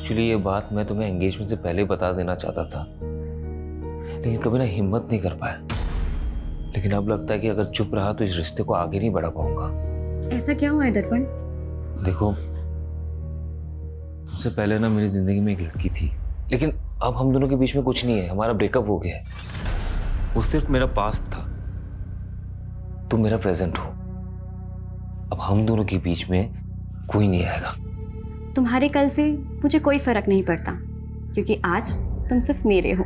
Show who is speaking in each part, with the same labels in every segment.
Speaker 1: Actually ये बात मैं तुम्हें एंगेजमेंट से पहले बता देना चाहता था, लेकिन कभी ना हिम्मत नहीं कर पाया। लेकिन अब लगता है कि अगर चुप रहा तो इस रिश्ते को आगे नहीं बढ़ा पाऊंगा।
Speaker 2: ऐसा क्या हुआ है दर्पण?
Speaker 1: देखो, उससे पहले ना मेरी जिंदगी में एक लड़की थी, लेकिन अब हम दोनों के बीच में कुछ नहीं है। हमारा ब्रेकअप हो गया है। वो सिर्फ मेरा पास्ट था, तुम मेरा प्रेजेंट हो। अब हम दोनों के बीच में कोई नहीं आएगा।
Speaker 2: तुम्हारे कल से मुझे कोई फर्क नहीं पड़ता, क्योंकि आज तुम सिर्फ मेरे हो।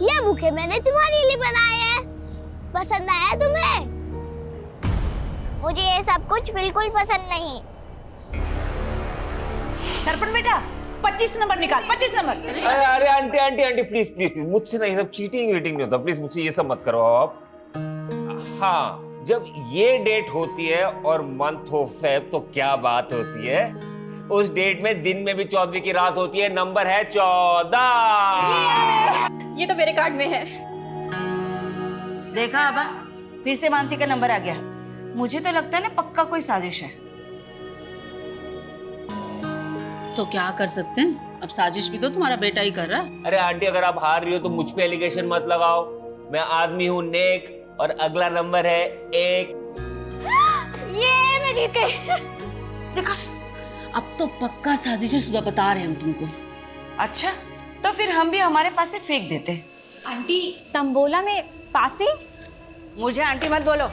Speaker 3: ये बुके मैंने तुम्हारे लिए बनाए हैं। पसंद आया तुम्हें? मुझे ये सब कुछ बिल्कुल पसंद नहीं।
Speaker 4: दर्पण बेटा 25 नंबर निकाल, 25 नंबर।
Speaker 1: अरे अरे aunty aunty aunty please please please, मुझसे नहीं, सब चीटिंग वीटिंग नहीं होता। प्लीज मुझसे ये सब मत करो आप। हाँ, जब ये डेट होती है और मंथ हो फेब तो क्या बात होती है। उस डेट में दिन में भी 14वीं की रात होती है। नंबर है 14।
Speaker 4: ये तो मेरे कार्ड में है।
Speaker 5: देखा आबा, फिर से मानसी का नंबर आ गया। मुझे तो लगता है ना पक्का कोई साजिश है।
Speaker 6: तो क्या कर सकते हैं, अब साजिश भी तो तुम्हारा बेटा ही कर रहा है।
Speaker 1: अरे आंटी, अगर आप हार रही हो तो मुझ पे एलिगेशन मत लगाओ। मैं आदमी हूँ नेक, और अगला नंबर है 1।
Speaker 3: ये मैं जीत गई।
Speaker 5: देखा,
Speaker 6: अब तो पक्का साजिश है, सुधा बता रहे हैं हम तुमको।
Speaker 5: अच्छा तो फिर हम भी हमारे पास से फेंक देते।
Speaker 2: आंटी, तंबोला में पासे?
Speaker 5: मुझे आंटी मत बोलो।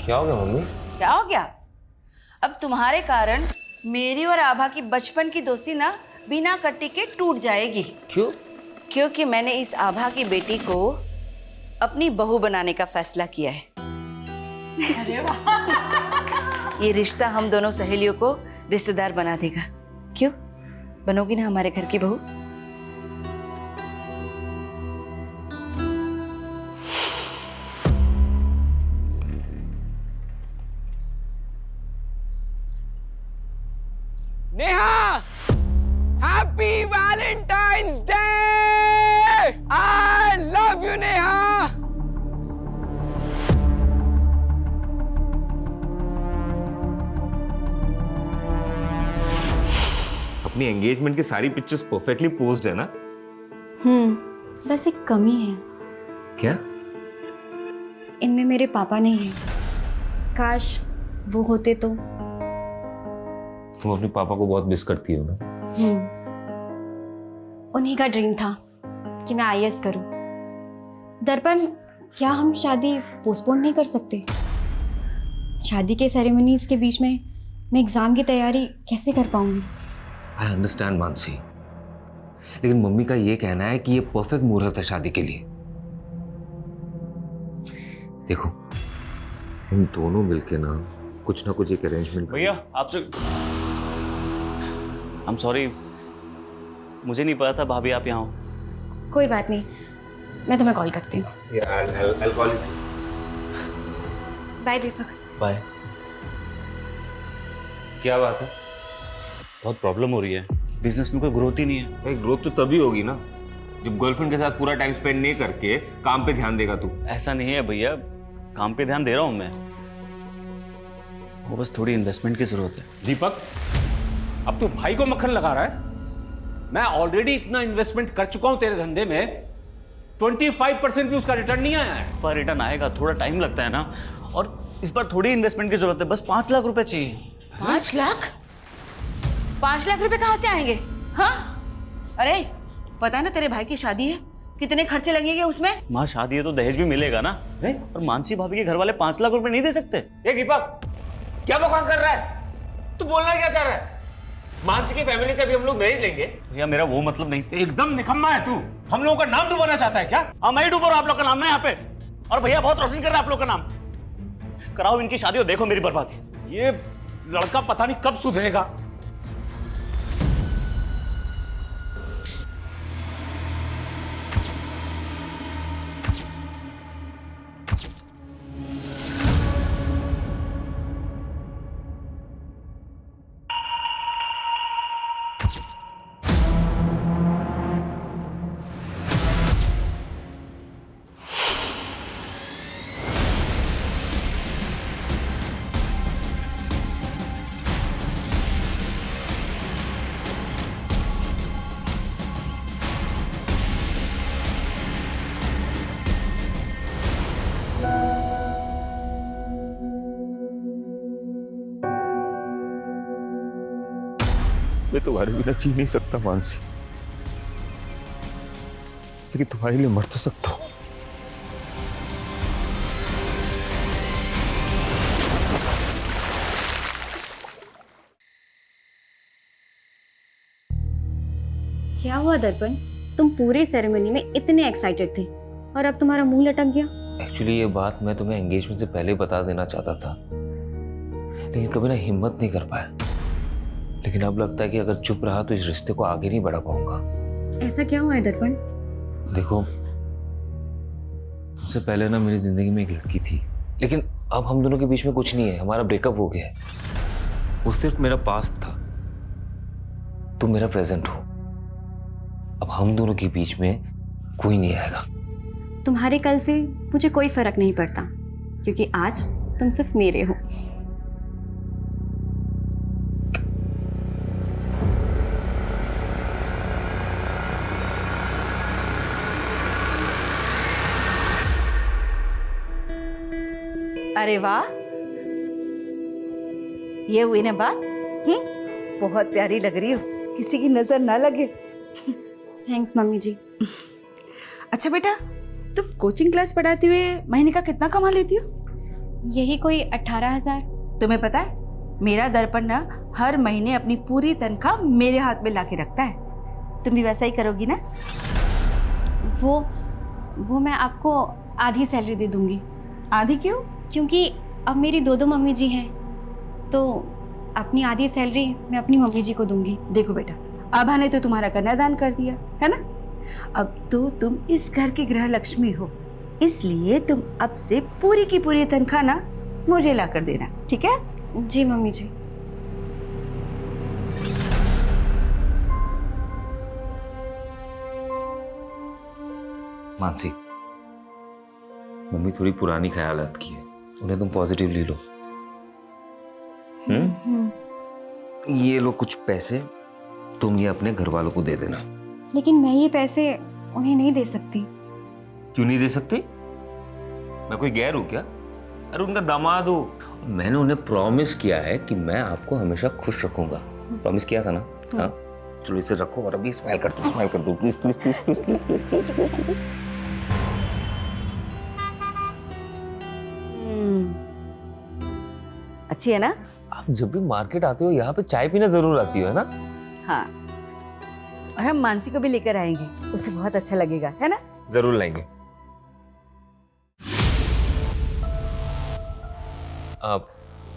Speaker 1: क्या हो गया मम्मी?
Speaker 5: क्या हो गया? अब तुम्हारे कारण मेरी और आभा की बचपन की दोस्ती ना बिना कट्टी के टूट जाएगी।
Speaker 1: क्यों?
Speaker 5: क्योंकि मैंने इस आभा की बेटी को अपनी बहू बनाने का फैसला किया है। ये रिश्ता हम दोनों सहेलियों को रिश्तेदार बना देगा। क्यों, बनोगी ना हमारे घर की बहू?
Speaker 7: Neha, happy Valentine's day! I love you Neha.
Speaker 1: अपनी एंगेजमेंट की सारी पिक्चर्स परफेक्टली पोज्ड है ना?
Speaker 2: बस एक कमी है।
Speaker 1: क्या?
Speaker 2: इनमें मेरे पापा नहीं है। काश वो होते तो।
Speaker 1: तुम अपने पापा को बहुत मिस करती हो ना?
Speaker 2: उन्हीं का ड्रीम था कि मैं आईएएस करूं। दर्पण, क्या हम शादी पोस्टपोन नहीं कर सकते? शादी के सेरेमनीज के बीच में मैं एग्जाम की तैयारी कैसे कर पाऊंगी?
Speaker 1: आई अंडरस्टैंड मानसी, लेकिन मम्मी का ये कहना है कि ये परफेक्ट मुहूर्त है शादी के लिए। देखो, हम दोनों मिलके ना कुछ एक अरेंजमेंट।
Speaker 8: भैया आपसे आई एम सॉरी, मुझे नहीं पता था भाभी आप यहाँ हो।
Speaker 2: कोई बात नहीं, मैं तुम्हें कॉल करती हूँ। बाय दीपक।
Speaker 8: बाय।
Speaker 1: क्या बात है?
Speaker 8: बहुत प्रॉब्लम हो रही है, बिजनेस में कोई ग्रोथ ही नहीं है।
Speaker 1: भाई ग्रोथ तो तभी होगी ना जब गर्लफ्रेंड के साथ पूरा टाइम स्पेंड नहीं करके काम पे ध्यान देगा तू।
Speaker 8: ऐसा नहीं है भैया, काम पे ध्यान दे रहा हूँ मैं, वो बस थोड़ी इन्वेस्टमेंट की जरूरत है।
Speaker 7: दीपक, अब तू भाई को मक्खन लगा रहा है। मैं ऑलरेडी इतना इन्वेस्टमेंट कर चुका हूं तेरे धंधे में, 25% भी उसका रिटर्न नहीं आया है।
Speaker 8: पर रिटर्न आएगा, थोड़ा टाइम लगता है ना, और इस बार थोड़ी इन्वेस्टमेंट की जरूरत है, बस 5 लाख रुपए चाहिए।
Speaker 5: 5 लाख? 5 लाख रुपए कहाँ से आएंगे? हाँ, अरे पता है ना तेरे भाई की शादी है, कितने खर्चे लगेंगे उसमें?
Speaker 8: माँ शादी है तो दहेज भी मिलेगा ना। और मानसी भाभी के घर वाले 5 लाख रुपए नहीं दे सकते।
Speaker 1: ये दीपक क्या बकवास कर रहा है? तू बोलना क्या चाह रहा है? मानसी की फैमिली से भी हम लोग दहेज लेंगे?
Speaker 8: भैया मेरा वो मतलब नहीं।
Speaker 7: एकदम निकम्मा है तू। हम लोगों का नाम डुबाना चाहता है क्या?
Speaker 8: हाँ मैं ही डूब रहा हूं आप लोग का नाम ना यहाँ पे, और भैया बहुत रोशन कर रहा है आप लोग का नाम। कराओ इनकी शादी और देखो मेरी बर्बादी।
Speaker 7: ये लड़का पता नहीं कब सुधरेगा।
Speaker 1: मैं तुम्हारे बिना जी नहीं सकता मानसी, लेकिन तुम्हारे लिए मर तो सकता हूं।
Speaker 2: क्या हुआ दर्पण, तुम पूरे सेरेमनी में इतने एक्साइटेड थे और अब तुम्हारा मुंह लटक गया।
Speaker 1: एक्चुअली ये बात मैं तुम्हें एंगेजमेंट से पहले बता देना चाहता था, लेकिन कभी ना हिम्मत नहीं कर पाया। लेकिन अब लगता है कि अगर चुप रहा तो इस रिश्ते को आगे नहीं बढ़ा पाऊंगा।
Speaker 2: ऐसा क्या हुआ है दर्पण?
Speaker 1: देखो, उससे पहले ना मेरी जिंदगी में एक लड़की थी, लेकिन अब हम दोनों के बीच में कुछ नहीं है, हमारा ब्रेकअप हो गया है। वो सिर्फ मेरा पास्ट था, तुम मेरा प्रेजेंट हो। अब हम दोनों के बीच में कोई नहीं आएगा।
Speaker 2: तुम्हारे कल से मुझे कोई फर्क नहीं पड़ता, क्योंकि आज तुम सिर्फ मेरे हो।
Speaker 5: अरे वाह, ये हुई ना बात। बहुत प्यारी लग रही हो, किसी की नजर ना लगे।
Speaker 2: थैंक्स मम्मी जी।
Speaker 5: अच्छा बेटा, तुम कोचिंग क्लास पढ़ाते हुए महीने का कितना कमा लेती हो?
Speaker 2: यही कोई 18,000। तुम्हें
Speaker 5: पता है, मेरा दर्पण ना हर महीने अपनी पूरी तनख्वाह मेरे हाथ में लाके रखता है। तुम भी वैसा ही करोगी ना?
Speaker 2: वो मैं आपको आधी सैलरी दे दूंगी।
Speaker 5: आधी क्यों?
Speaker 2: क्योंकि अब मेरी दो मम्मी जी हैं, तो अपनी आधी सैलरी मैं अपनी मम्मी जी को दूंगी।
Speaker 5: देखो बेटा, आभा ने तो तुम्हारा कन्यादान कर दिया है ना, अब तो तुम इस घर की गृह लक्ष्मी हो, इसलिए तुम अब से पूरी की पूरी तनख्वाह ना मुझे ला कर देना, ठीक है?
Speaker 2: जी मम्मी जी।
Speaker 1: मानसी, मम्मी थोड़ी पुरानी ख्यालात की है, उन्हें तुम पॉजिटिवली लो। ये लो कुछ पैसे, तुम ये अपने घर वालों को दे देना।
Speaker 2: लेकिन मैं ये पैसे उन्हें नहीं दे सकती।
Speaker 1: क्यों नहीं दे सकती? मैं कोई गैर हूं क्या? अरे उनका दामाद हूं। मैंने उन्हें प्रॉमिस किया है कि मैं आपको हमेशा खुश रखूंगा। प्रॉमिस किया था ना? हाँ, चलो इसे रखो और अभी स्माइल कर दो, प्लीज प्लीज प्लीज प्लीज।
Speaker 5: अच्छी है ना?
Speaker 1: आप जब भी मार्केट आते हो यहाँ पे चाय पीना जरूर आती हो, है ना?
Speaker 5: हाँ, और हम मानसी को भी लेकर आएंगे, उसे बहुत अच्छा लगेगा, है ना?
Speaker 1: जरूर लाएंगे।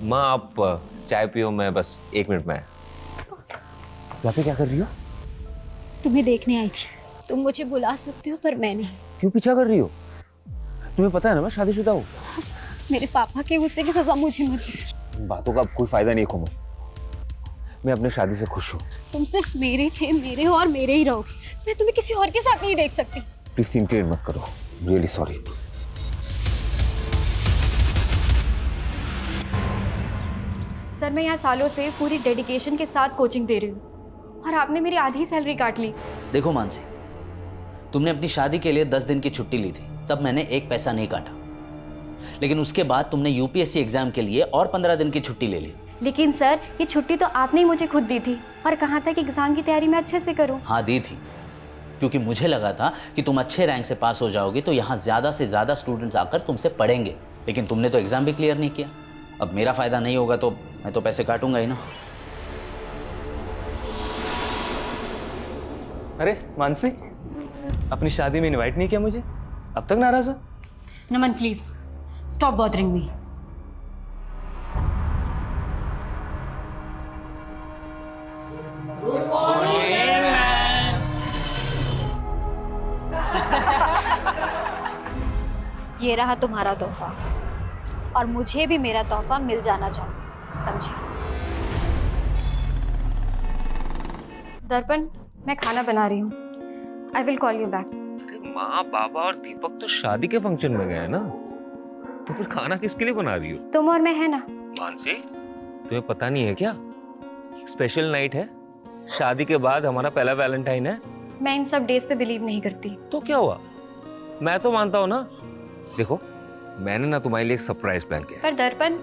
Speaker 1: माँ आप चाय पियो, मैं बस 1 मिनट में। यहाँ पे क्या कर रही हो?
Speaker 2: तुम्हें देखने आई थी। तुम मुझे बुला सकते हो पर मैं नहीं।
Speaker 1: क्यों पीछा कर रही हो? तुम्हें पता है ना मैं शादीशुदा हूँ।
Speaker 2: मेरे पापा के गुस्से की सजा मुझे मत दो।
Speaker 1: बातों का अब कोई फायदा नहीं खोमो, मैं अपनी शादी से खुश हूँ।
Speaker 2: तुम सिर्फ मेरे थे, मेरे हो और मेरे ही रहोगे। मैं तुम्हें किसी और के साथ नहीं देख सकती।
Speaker 1: प्लीज सीन मत करो, रियली सॉरी।
Speaker 2: सर, मैं यहाँ सालों से पूरी डेडिकेशन के साथ कोचिंग दे रही हूँ और आपने मेरी आधी सैलरी काट ली।
Speaker 9: देखो मानसी, तुमने अपनी शादी के लिए 10 दिन की छुट्टी ली थी, तब मैंने 1 पैसा नहीं काटा। लेकिन उसके बाद तुमने यूपीएससी एग्जाम के लिए और 15 दिन की छुट्टी ले ली।
Speaker 2: लेकिन सर, ये छुट्टी तो आपने ही मुझे खुद दी थी और कहा था कि एग्जाम की तैयारी मैं अच्छे से करूं।
Speaker 9: हाँ दी थी, क्योंकि मुझे लगा था कि तुम अच्छे रैंक से पास हो जाओगे तो यहाँ ज़्यादा से ज़्यादा स्टूडेंट्स आकर तुमसे पढ़ेंगे। लेकिन तुमने तो एग्जाम भी क्लियर नहीं किया। अब मेरा फ़ायदा नहीं होगा तो मैं तो पैसे काटूंगा ही ना।
Speaker 10: अरे मानसी, अपनी शादी में इनवाइट नहीं किया मुझे, अब तक नाराज हो?
Speaker 2: नमन प्लीज स्टॉप बॉदरिंग मी।
Speaker 11: ये रहा तुम्हारा तोहफा और मुझे भी मेरा तोहफा मिल जाना चाहिए, समझे?
Speaker 2: दर्पण, मैं खाना बना रही हूँ। I will call you back.
Speaker 1: माँ, बाबा और दीपक तो शादी के फंक्शन में गए ना, तो फिर खाना किसके लिए बना रही हो?
Speaker 2: तुम और मैं है ना।
Speaker 1: मानसी, तुम्हें पता नहीं है क्या? स्पेशल नाइट है, शादी के बाद हमारा पहला वैलेंटाइन है।
Speaker 2: मैं इन सब डेज पे बिलीव नहीं करती।
Speaker 1: तो क्या हुआ, मैं तो मानता हूँ ना। देखो, मैंने ना तुम्हारे लिए एक सरप्राइज प्लान किया।
Speaker 2: पर दर्पण,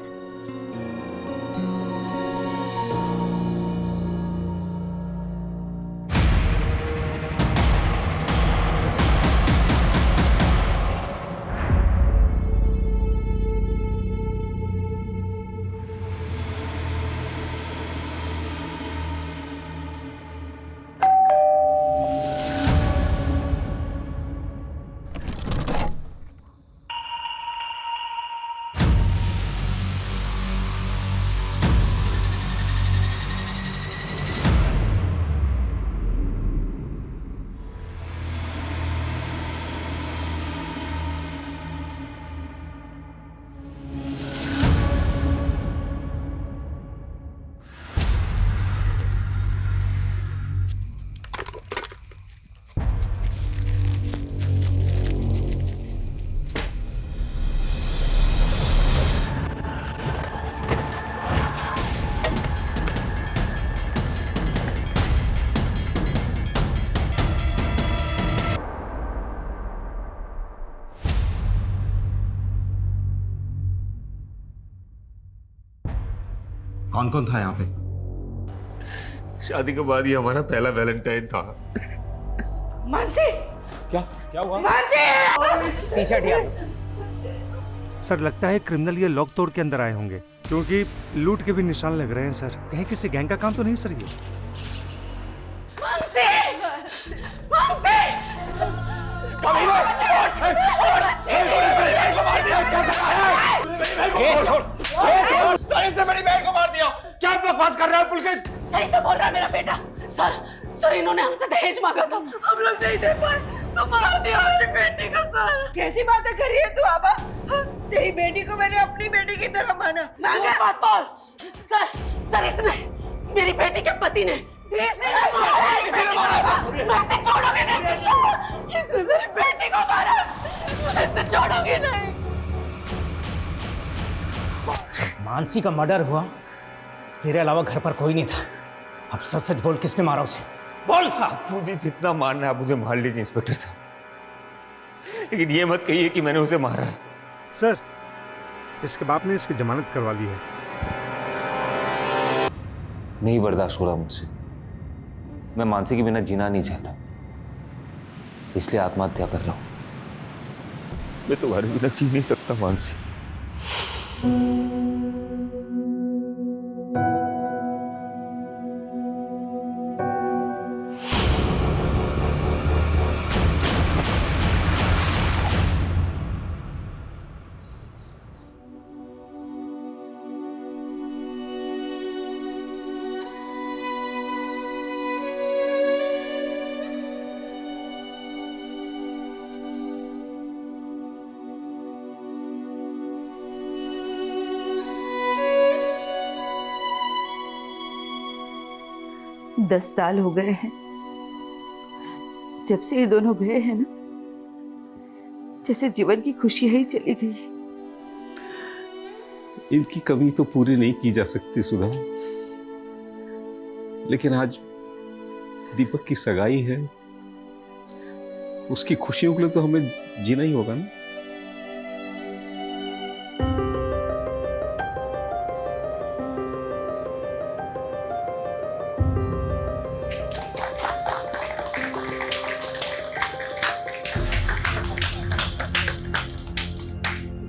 Speaker 12: कौन कौन था यहाँ पे?
Speaker 1: शादी के बाद ये हमारा पहला वैलेंटाइन था।
Speaker 4: मानसी,
Speaker 7: क्या हुआ?
Speaker 4: पीछे हटिया।
Speaker 13: सर लगता है क्रिमिनल ये लॉक तोड़ के अंदर आए होंगे, क्योंकि लूट के भी निशान लग रहे हैं सर। कहीं किसी गैंग का काम तो नहीं सर ये?
Speaker 1: इससे बड़ी बहन को मार दिया। क्या बकवास कर रहा है पुलकित?
Speaker 6: सही तो बोल रहा है मेरा बेटा। सर इन्होंने हमसे दहेज मांगा था, हम लोग नहीं दे पाए तो मार दिया मेरी बेटी को। सर
Speaker 4: कैसी बातें कर रही है तू आबा? तेरी बेटी को मैंने अपनी बेटी की तरह माना।
Speaker 6: झूठ मत बोल। सर इसने, मेरी बेटी के पति ने इसने छोड़ोगे नहीं। इसने मेरी बेटी को मारा, मैं इसे छोड़ोगे नहीं।
Speaker 8: जब मानसी का मर्डर हुआ तेरे अलावा घर पर कोई नहीं था। अब सच सच बोल, किसने मारा उसे? बोल।
Speaker 1: मुझे जितना मारना है आप मुझे मार लीजिए इंस्पेक्टर साहब, लेकिन ये मत कहिए कि मैंने उसे मारा है।
Speaker 13: सर इसके बाप ने इसकी जमानत करवा ली है।
Speaker 1: नहीं बर्दाश्त हो रहा मुझसे। मैं मानसी के बिना जीना नहीं चाहता, इसलिए आत्महत्या कर रहा हूं। मैं तुम्हारे बिना जी नहीं सकता मानसी।
Speaker 5: दस साल हो गए हैं जब से ये दोनों गए हैं ना, जैसे जीवन की खुशियां ही चली गई।
Speaker 7: इनकी कमी तो पूरी नहीं की जा सकती सुधा, लेकिन आज दीपक की सगाई है, उसकी खुशियों के लिए तो हमें जीना ही होगा ना।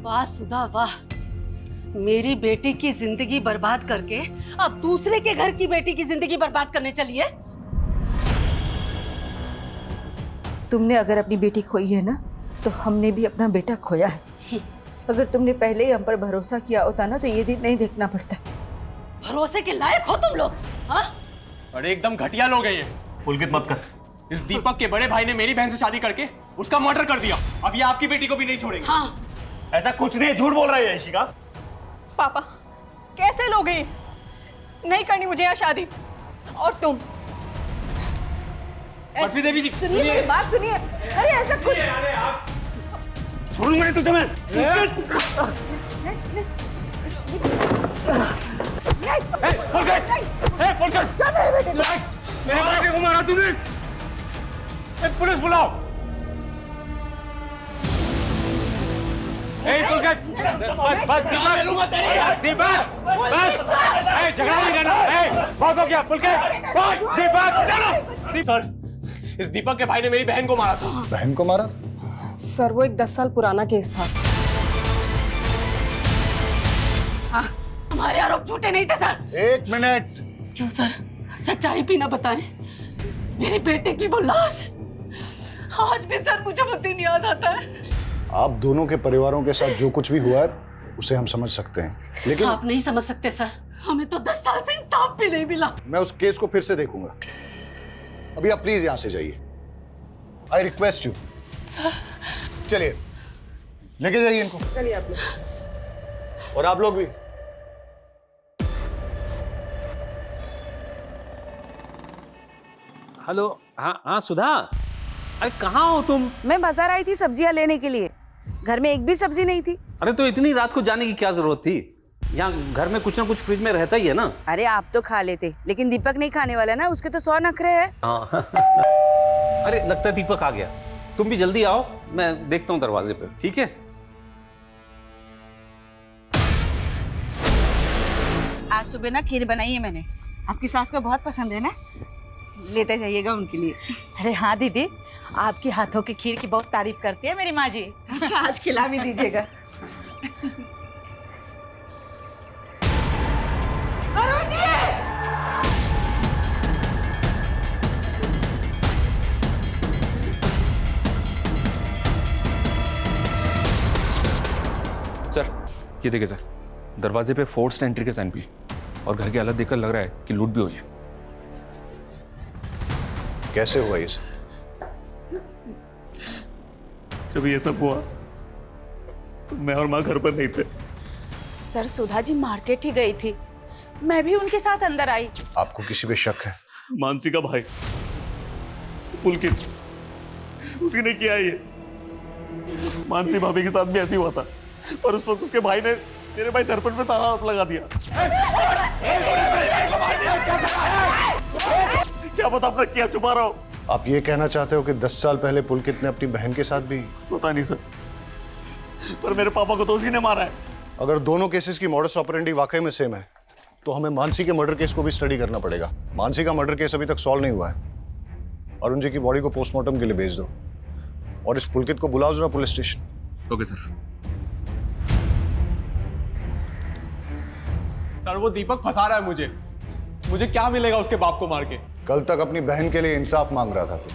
Speaker 6: वाह सुधा वाह, मेरी बेटी की जिंदगी बर्बाद करके अब दूसरे के घर की बेटी की जिंदगी बर्बाद करने चली है।
Speaker 5: तुमने अगर अपनी बेटी खोई है ना, तो हमने भी अपना बेटा खोया है। अगर तुमने पहले ही हम पर भरोसा किया होता ना, तो ये दिन नहीं देखना पड़ता।
Speaker 6: भरोसे के लायक हो तुम लोग। हाँ,
Speaker 8: अरे एकदम घटिया लोग हैं ये।
Speaker 12: पुलकित मत कर।
Speaker 8: इस दीपक के बड़े भाई ने मेरी बहन से शादी करके उसका मर्डर कर दिया। अब ये आपकी बेटी को भी नहीं छोड़ेंगे।
Speaker 6: हाँ,
Speaker 8: ऐसा कुछ नहीं, झूठ बोल रही है इशिका।
Speaker 4: पापा कैसे लोग हैं? नहीं करनी मुझे यहाँ शादी। और तुम
Speaker 8: बर्फी देवी जी
Speaker 4: सुनिए, मेरी बात सुनिए। अरे ऐसा कुछ
Speaker 8: छोड़ूंगा नहीं तुझे मैं। मेरे बेटे को मारा तूने। पुलिस बुलाओ। बस झगड़ा नहीं करना। बहुत हो गया पुलकित। सर, इस दीपक के भाई ने मेरी बहन को मारा था।
Speaker 12: बहन को मारा?
Speaker 4: सर वो एक 10 साल पुराना केस था।
Speaker 6: हाँ, हमारे आरोप झूठे नहीं थे सर।
Speaker 12: एक मिनट।
Speaker 6: क्यों सर, सच्चाई भी ना बताएं? मेरी बेटे की वो लाश आज भी सर मुझे वो दिन याद आता है।
Speaker 12: आप दोनों के परिवारों के साथ जो कुछ भी हुआ है उसे हम समझ सकते हैं, लेकिन
Speaker 6: आप नहीं समझ सकते सर। हमें तो 10 साल से इंसाफ भी नहीं मिला।
Speaker 12: मैं उस केस को फिर से देखूंगा। अभी आप प्लीज यहां से जाइए। I request you. चलिए, लेके जाइए इनको।
Speaker 4: चलिए आप लोग।
Speaker 12: और आप लोग भी।
Speaker 7: हेलो। हाँ सुधा, अरे कहाँ हो तुम?
Speaker 5: मैं बाजार आई थी सब्जियां लेने के लिए। घर में एक भी सब्जी नहीं थी।
Speaker 7: अरे तो इतनी रात को जाने की क्या जरूरत थी? यहाँ घर में कुछ ना कुछ फ्रिज में रहता ही है ना।
Speaker 5: अरे आप तो खा लेते, लेकिन दीपक नहीं खाने वाला ना, उसके तो 100 नखरे हैं।
Speaker 7: हाँ। अरे लगता है दीपक आ गया। तुम भी जल्दी आओ, मैं देखता हूँ दरवाजे पे। ठीक है?
Speaker 5: आज सुबह ना खीर बनाई है मैंने, आपकी सास को बहुत पसंद है ना, लेते जाइएगा उनके लिए।
Speaker 14: अरे हाँ दीदी, आपके हाथों की खीर की बहुत तारीफ करती है मेरी माँ जी।
Speaker 5: अच्छा, आज खिला भी दीजिएगा। अरुण जी!
Speaker 10: सर ये देखिए सर, दरवाजे पे फोर्स्ड एंट्री के साइन भी, और घर की हालत देखकर लग रहा है कि लूट भी हुई है।
Speaker 12: कैसे हुआ ये सब?
Speaker 15: जब ये सब हुआ तो मैं और माँ घर पर नहीं थे।
Speaker 14: सर सुधा जी मार्केट ही गई थी, मैं भी उनके साथ अंदर आई।
Speaker 12: आपको किसी पे शक है?
Speaker 15: मानसी का भाई पुलकित, उसी ने किया ये। मानसी भाभी के साथ भी ऐसे ही हुआ था, पर उस वक्त उसके भाई ने मेरे भाई दर्पण पे सारा आरोप लगा दिया। क्या पता आपने क्या छुपा रहा हो?
Speaker 12: आप ये कहना चाहते हो कि 10 साल पहले पुलकित ने अपनी बहन के साथ भी?
Speaker 15: पता नहीं सर, पर मेरे पापा को तो उसी ने मारा है।
Speaker 12: अगर दोनों केसेस की मॉडस ऑपरेंडी वाकई में सेम है तो हमें मानसी के मर्डर केस को भी स्टडी करना पड़ेगा। मानसी का मर्डर केस अभी तक सॉल्व नहीं हुआ है। अरुण जी की बॉडी को पोस्टमार्टम के लिए भेज दो और इस पुलकित को बुलाओ जरा police station.
Speaker 10: Okay sir.
Speaker 8: Sir वो दीपक फंसा रहा है मुझे क्या मिलेगा उसके बाप को मार के?
Speaker 12: कल तक अपनी बहन के लिए इंसाफ मांग रहा था तू,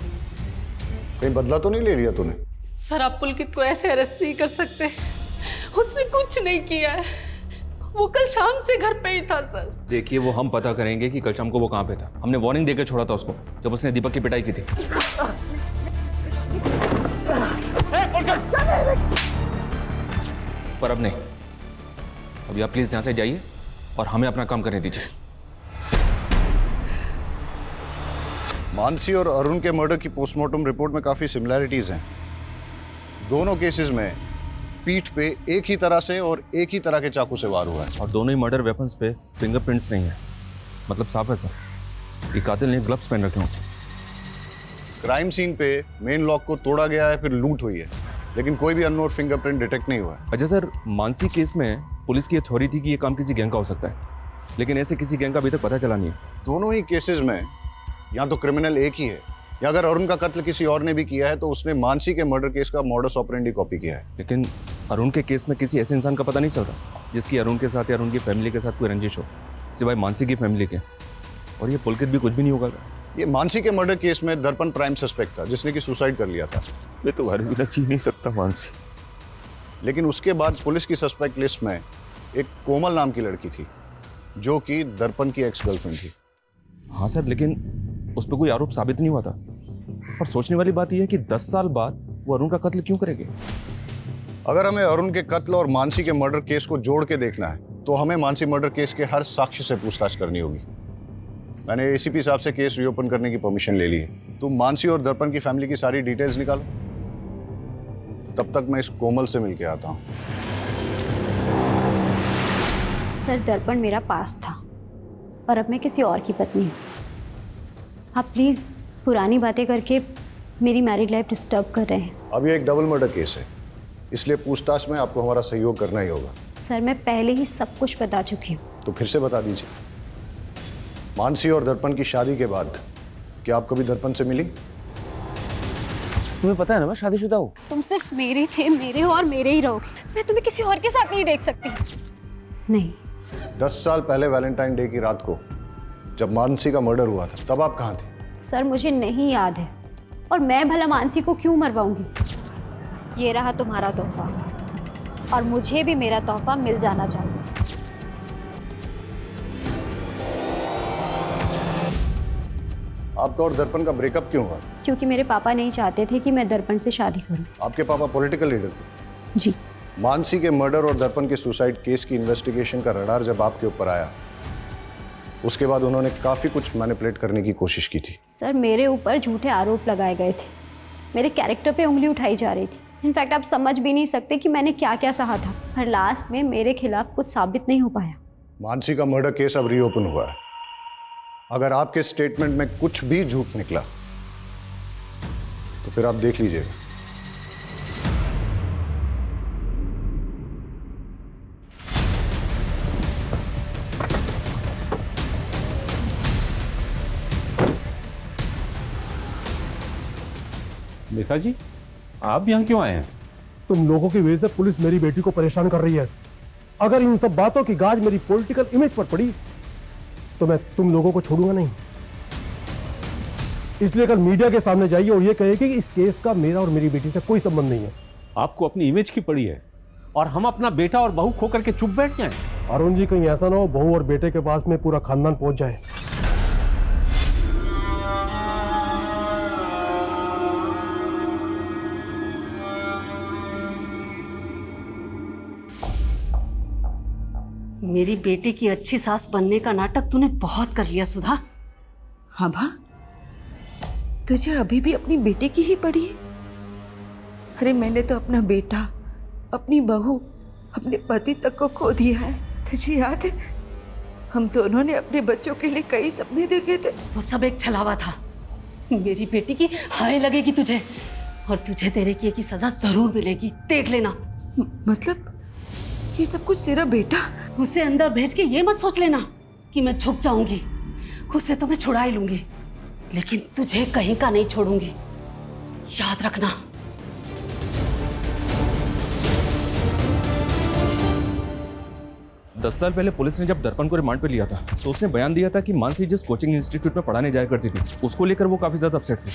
Speaker 12: कहीं बदला तो नहीं ले लिया तूने?
Speaker 6: सर आप पुलकित को ऐसे अरेस्ट नहीं कर सकते, उसने कुछ नहीं किया है, वो कल शाम से घर पे ही था सर।
Speaker 10: देखिए वो हम पता करेंगे कि कल शाम को वो कहाँ पे था। हमने वार्निंग देकर छोड़ा था उसको जब उसने दीपक की पिटाई की थी। पर अब नहीं, अभी आप प्लीज यहाँ से जाइए और हमें अपना काम करने दीजिए।
Speaker 12: मानसी और अरुण के मर्डर की पोस्टमार्टम रिपोर्ट में काफी सिमिलैरिटीज हैं। दोनों केसेस में पीठ पे एक ही तरह से और एक ही तरह के चाकू से वार हुआ है
Speaker 10: और दोनों ही मर्डर वेपन्स पे फिंगरप्रिंट्स नहीं है। मतलब साफ है सर, ये कातिल ने ग्लव्स पहन रखे होंगे।
Speaker 12: क्राइम सीन पे मेन लॉक को तोड़ा गया है, फिर लूट हुई है, लेकिन कोई भी अननोन फिंगरप्रिंट डिटेक्ट नहीं हुआ है।
Speaker 10: अच्छा सर, मानसी केस में पुलिस की थ्योरी थी कि ये काम किसी गैंग का हो सकता है, लेकिन ऐसे किसी गैंग का अभी तक पता चला नहीं है।
Speaker 12: दोनों ही केसेस में या तो क्रिमिनल एक ही है, या अगर अरुण का कत्ल किसी और ने भी किया है तो उसने मानसी के मर्डर केस का मॉडस ऑपरेंडी कॉपी किया है।
Speaker 10: लेकिन अरुण के केस में किसी ऐसे इंसान का पता नहीं चलता जिसकी अरुण के साथ या अरुण की फैमिली के साथ कोई रंजिश हो, सिवाय मानसी की फैमिली के। और ये पुलकित भी कुछ भी नहीं होगा।
Speaker 12: ये मानसी के मर्डर केस में दर्पण प्राइम सस्पेक्ट था, जिसने कि सुसाइड कर लिया था।
Speaker 15: मैं तुम्हारे बिना जी नहीं सकता मानसी।
Speaker 12: लेकिन उसके बाद पुलिस की सस्पेक्ट लिस्ट में एक कोमल नाम की लड़की थी, जो कि दर्पण की एक्स गर्लफ्रेंड थी।
Speaker 10: हाँ सर, लेकिन उस पर कोई आरोप साबित नहीं हुआ था। और सोचने वाली बात यह है कि 10 साल बाद वो अरुण का कत्ल क्यों करेंगे?
Speaker 12: अगर हमें अरुण के कत्ल और मानसी के मर्डर केस को जोड़ के देखना है तो हमें मानसी मर्डर केस के हर साक्ष्य से पूछताछ करनी होगी। मैंने एसीपी साहब से केस रीओपन करने की परमिशन ले ली है। तुम मानसी और दर्पण की फैमिली की सारी डिटेल्स निकालो, तब तक मैं इस कोमल से मिलके आता हूँ।
Speaker 11: सर दर्पण मेरा पास था और अब मैं किसी और की पत्नी हूँ। आप प्लीज़ पुरानी बातें करके मेरी मैरिड लाइफ डिस्टर्ब कर रहे हैं।
Speaker 12: अब ये एक डबल मर्डर केस है, इसलिए पूछताछ में आपको हमारा सहयोग करना ही होगा।
Speaker 11: सर मैं पहले ही सब कुछ बता चुकी हूँ।
Speaker 12: तो फिर से बता दीजिए, मानसी और दर्पण की शादी के बाद क्या आप कभी दर्पण से मिली?
Speaker 10: तुम्हें पता है ना मैं शादीशुदा हूँ।
Speaker 11: तुम सिर्फ मेरे थे, मेरे हो और मेरे ही रहोगे। मैं तुम्हें किसी और के साथ नहीं देख सकती। नहीं।
Speaker 12: 10 साल पहले वैलेंटाइन डे की रात को जब मानसी का मर्डर हुआ था, तब आप कहाँ थे?
Speaker 11: सर मुझे नहीं याद है, और मैं भला मानसी को क्यों मरवाऊंगी। ये रहा तुम्हारा तोहफा, और मुझे भी मेरा तोहफा मिल जाना चाहिए।
Speaker 12: आपका और दर्पण का ब्रेकअप क्यों हुआ?
Speaker 11: क्योंकि मेरे पापा नहीं चाहते थे कि मैं दर्पण से शादी करूं।
Speaker 12: आपके पापा पॉलिटिकल लीडर थे?
Speaker 11: जी।
Speaker 12: मानसी के मर्डर और दर्पण के सुसाइड केस की इन्वेस्टिगेशन का रडार जब आपके ऊपर आया, उसके बाद उन्होंने काफी कुछ मैनिपुलेट करने की कोशिश की थी।
Speaker 11: सर मेरे ऊपर झूठे आरोप लगाए गए थे, मेरे कैरेक्टर पे उंगली उठाई जा रही थी। इनफैक्ट आप समझ भी नहीं सकते कि मैंने क्या क्या सहा था, पर लास्ट में मेरे खिलाफ कुछ साबित नहीं हो पाया।
Speaker 12: मानसी का मर्डर केस अब रीओपन हुआ है। अगर आपके स्टेटमेंट में कुछ भी झूठ निकला तो फिर आप देख लीजिएगा।
Speaker 7: मिसा जी, आप यहाँ क्यों आए हैं?
Speaker 16: तुम लोगों की वजह से पुलिस मेरी बेटी को परेशान कर रही है। अगर इन सब बातों की गाज मेरी पॉलिटिकल इमेज पर पड़ी तो मैं तुम लोगों को छोड़ूंगा नहीं। इसलिए कल मीडिया के सामने जाइए और ये कहिए कि इस केस का मेरा और मेरी बेटी से कोई संबंध नहीं है।
Speaker 7: आपको अपनी इमेज की पड़ी है और हम अपना बेटा और बहू खो करके चुप बैठ जाएं?
Speaker 16: अरुण जी, कहीं ऐसा ना हो बहू और बेटे के पास में पूरा खानदान पहुंच जाए।
Speaker 6: मेरी बेटी की अच्छी सास बनने का नाटक तूने बहुत कर लिया सुधा।
Speaker 5: हाँ भा, तुझे अभी भी अपनी बेटी की ही पड़ी है? अरे मैंने तो अपना बेटा, अपनी बहू, अपने पति तक को खो दिया है। तुझे याद है हम दोनों ने अपने बच्चों के लिए कई सपने देखे थे।
Speaker 6: वो सब एक छलावा था। मेरी बेटी की हाय लगेगी तुझे, और तुझे तेरे किए की सजा जरूर मिलेगी, देख लेना।
Speaker 5: मतलब ये सब कुछ तेरा बेटा?
Speaker 6: उसे अंदर भेज के ये मत सोच लेना कि मैं झुक जाऊंगी। उसे तो मैं छुड़ा ही लूंगी, लेकिन तुझे कहीं का नहीं छोड़ूंगी, याद रखना।
Speaker 10: दस साल पहले पुलिस ने जब दर्पण को रिमांड पे लिया था तो उसने बयान दिया था कि मानसी जिस कोचिंग इंस्टीट्यूट में पढ़ाने जाया करती थी उसको लेकर वो काफी ज्यादा अपसेट थी।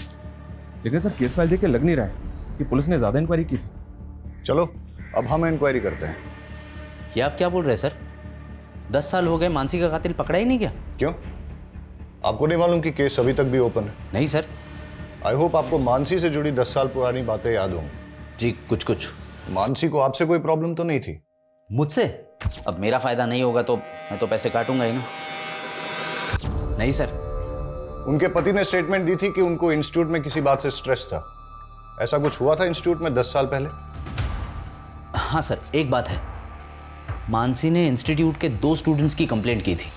Speaker 10: लेकिन सर केस फाइल देख के लग नहीं रहा है कि पुलिस ने ज्यादा इंक्वायरी की थी।
Speaker 12: चलो अब हम इंक्वायरी करते हैं।
Speaker 9: ये आप क्या बोल रहे हैं सर? 10 साल हो गए, मानसी का कातिल पकड़ा ही नहीं गया?
Speaker 12: क्यों, आपको नहीं मालूम कि केस अभी तक भी ओपन है?
Speaker 9: नहीं सर।
Speaker 12: आई होप आपको मानसी से जुड़ी 10 साल पुरानी बातें याद होंगी।
Speaker 9: जी कुछ कुछ।
Speaker 12: मानसी को आपसे कोई प्रॉब्लम तो नहीं थी?
Speaker 9: मुझसे? अब मेरा फायदा नहीं होगा तो मैं तो पैसे काटूंगा ही ना। नहीं सर।
Speaker 12: उनके पति ने स्टेटमेंट दी थी कि उनको इंस्टीट्यूट में किसी बात से स्ट्रेस था। ऐसा कुछ हुआ था इंस्टीट्यूट में 10 साल पहले?
Speaker 9: हाँ सर, एक बात है, मानसी ने इंस्टीट्यूट के 2 स्टूडेंट्स की कंप्लेंट की थी।